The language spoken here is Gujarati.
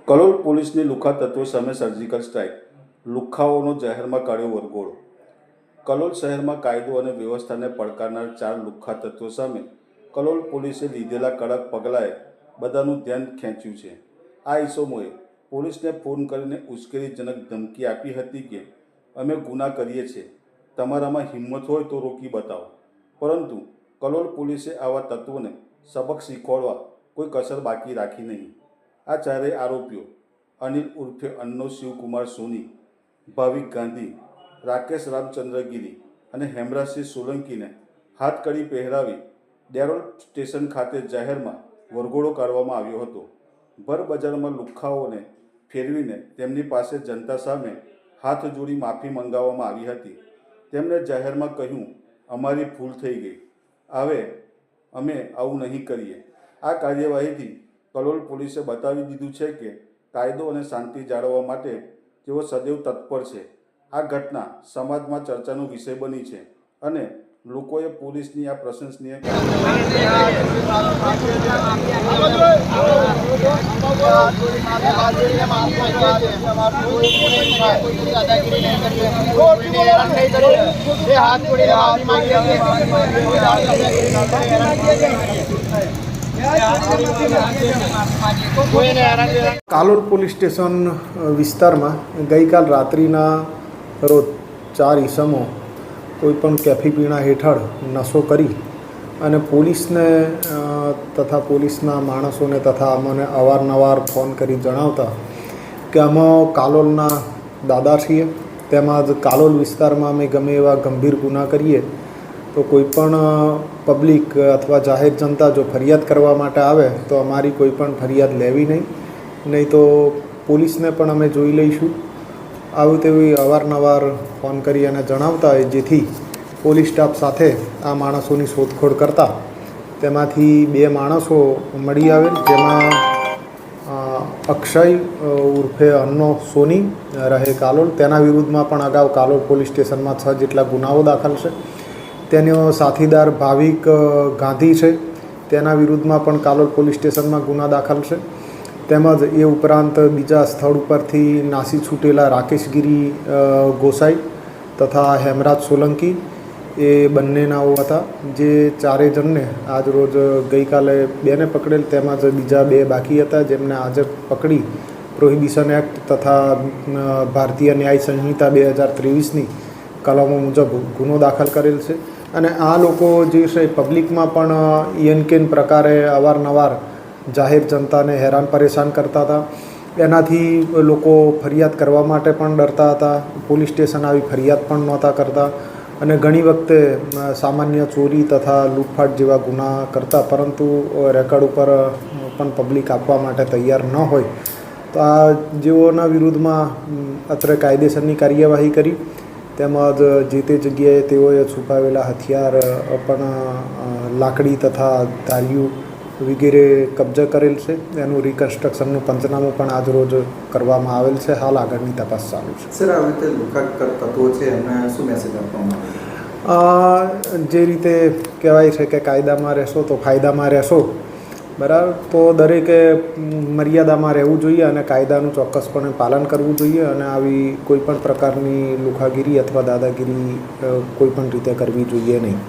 કલોલ પોલીસની લુખ્ખા તત્વો સામે સર્જિકલ સ્ટ્રાઇક. લુખ્ખાઓનો જાહેરમાં કાઢ્યો વરઘોડો. કલોલ શહેરમાં કાયદો અને વ્યવસ્થાને પડકારનાર 4 લુખ્ખા તત્વો સામે કલોલ પોલીસે લીધેલા કડક પગલાંએ બધાનું ધ્યાન ખેંચ્યું છે. આ ઇસમોએ પોલીસને ફોન કરીને ઉશ્કેરણીજનક ધમકી આપી હતી કે અમે ગુના કરીએ છીએ, તમારામાં હિંમત હોય તો રોકી બતાવો. પરંતુ કલોલ પોલીસે આવા તત્વોને સબક શીખવાડવા કોઈ કસર બાકી રાખી નહીં. આ ચારેય આરોપીઓ અનિલ ઉર્ફે અન્નો શિવકુમાર સોની, ભાવિક ગાંધી, રાકેશ રામચંદ્ર ગિરી અને હેમરાજસિંહ સોલંકીને હાથકડી પહેરાવી ડેરોલ સ્ટેશન ખાતે જાહેરમાં વરઘોડો કાઢવામાં આવ્યો હતો. ભર બજારમાં લુખ્ખાઓને ફેરવીને તેમની પાસે જનતા સામે હાથ જોડી માફી મંગાવવામાં આવી હતી. તેમણે જાહેરમાં કહ્યું, અમારી ભૂલ થઈ ગઈ, હવે અમે આવું નહીં કરીએ. આ કાર્યવાહીથી કલોલ પોલીસે બતાવી દીધું છે કે કાયદો અને શાંતિ જાળવવા માટે તેઓ સદૈવ તત્પર છે. આ ઘટના સમાજમાં ચર્ચાનો વિષય બની છે અને લોકોએ પોલીસની આ પ્રશંસનીય કાલોલ પોલીસ સ્ટેશન વિસ્તારમાં ગઈકાલ રાત્રિના રોજ 4 ઈસમો કોઈપણ કેફી પીણા હેઠળ નશો કરી અને પોલીસને તથા પોલીસના માણસોને તથા અમને અવારનવાર ફોન કરી જણાવતા કે અમે કાલોલના દાદા છીએ, તેમજ કાલોલ વિસ્તારમાં અમે ગમે એવા ગંભીર ગુના કરીએ તો કોઈપણ પબ્લિક અથવા જાહેર જનતા જો ફરિયાદ કરવા માટે આવે તો અમારી કોઈપણ ફરિયાદ લેવી નહીં તો પોલીસને પણ અમે જોઈ લઈશું. આવું તેવી અવારનવાર ફોન કરી અને જણાવતા હોય, જેથી પોલીસ સ્ટાફ સાથે આ માણસોની શોધખોળ કરતા તેમાંથી 2 માણસો મળી આવેલ, જેમાં અક્ષય ઉર્ફે અન્નો સોની રહે કાલોલ, તેના વિરુદ્ધમાં પણ અગાઉ કાલોલ પોલીસ સ્ટેશનમાં 6 જેટલા ગુનાઓ દાખલ છે. તેનો સાથીદાર ભાવિક ગાંધી છે, તેના વિરુદ્ધમાં પણ કાલોલ પોલીસ સ્ટેશનમાં ગુના દાખલ છે. તેમજ એ ઉપરાંત બીજા સ્થળ ઉપરથી નાસી છૂટેલા રાકેશગીરી ગોસાઈ તથા હેમરાજ સોલંકી એ બંનેનાઓ હતા, જે 4 જણને આજ રોજ ગઈકાલે 2ને પકડેલ, તેમજ બીજા 2 બાકી હતા, જેમને આજે પકડી પ્રોહિબિશન એક્ટ તથા ભારતીય ન્યાય સંહિતા 2023ની કલમો મુજબ ગુનો દાખલ કરેલ છે. અને આ લોકો જે છે પબ્લિકમાં પણ એનકેન પ્રકારે અવારનવાર જાહેર જનતાને હેરાન પરેશાન કરતા હતા. એનાથી લોકો ફરિયાદ કરવા માટે પણ ડરતા હતા, પોલીસ સ્ટેશન આવી ફરિયાદ પણ નહોતા કરતા અને ઘણી વખતે સામાન્ય ચોરી તથા લૂંટફાટ જેવા ગુના કરતા, પરંતુ રેકર્ડ ઉપર પણ પબ્લિક આપવા માટે તૈયાર ન હોય. તો આ જેઓના વિરુદ્ધમાં અત્રે કાયદેસરની કાર્યવાહી કરી, તેમજ જે તે જગ્યાએ તેઓએ છુપાવેલા હથિયાર પણ લાકડી તથા ધારિયું વગેરે કબજે કરેલ છે. એનું રિકન્સ્ટ્રક્શનનું પંચનામું પણ આજ રોજ કરવામાં આવેલ છે. હાલ આગળની તપાસ ચાલુ છે. સર, આ રીતે લુખ્ખા તત્વો છે એમને શું મેસેજ આપવામાં આવે? જે રીતે કહેવાય છે કે કાયદામાં રહેશો તો ફાયદામાં રહેશો, બરાબર, તો દરેકે મર્યાદામાં રહેવું જોઈએ અને કાયદાનું ચોક્કસપણે પાલન કરવું જોઈએ અને આવી કોઈપણ પ્રકારની લુખાગીરી અથવા દાદાગીરી કોઈપણ રીતે કરવી જોઈએ નહીં.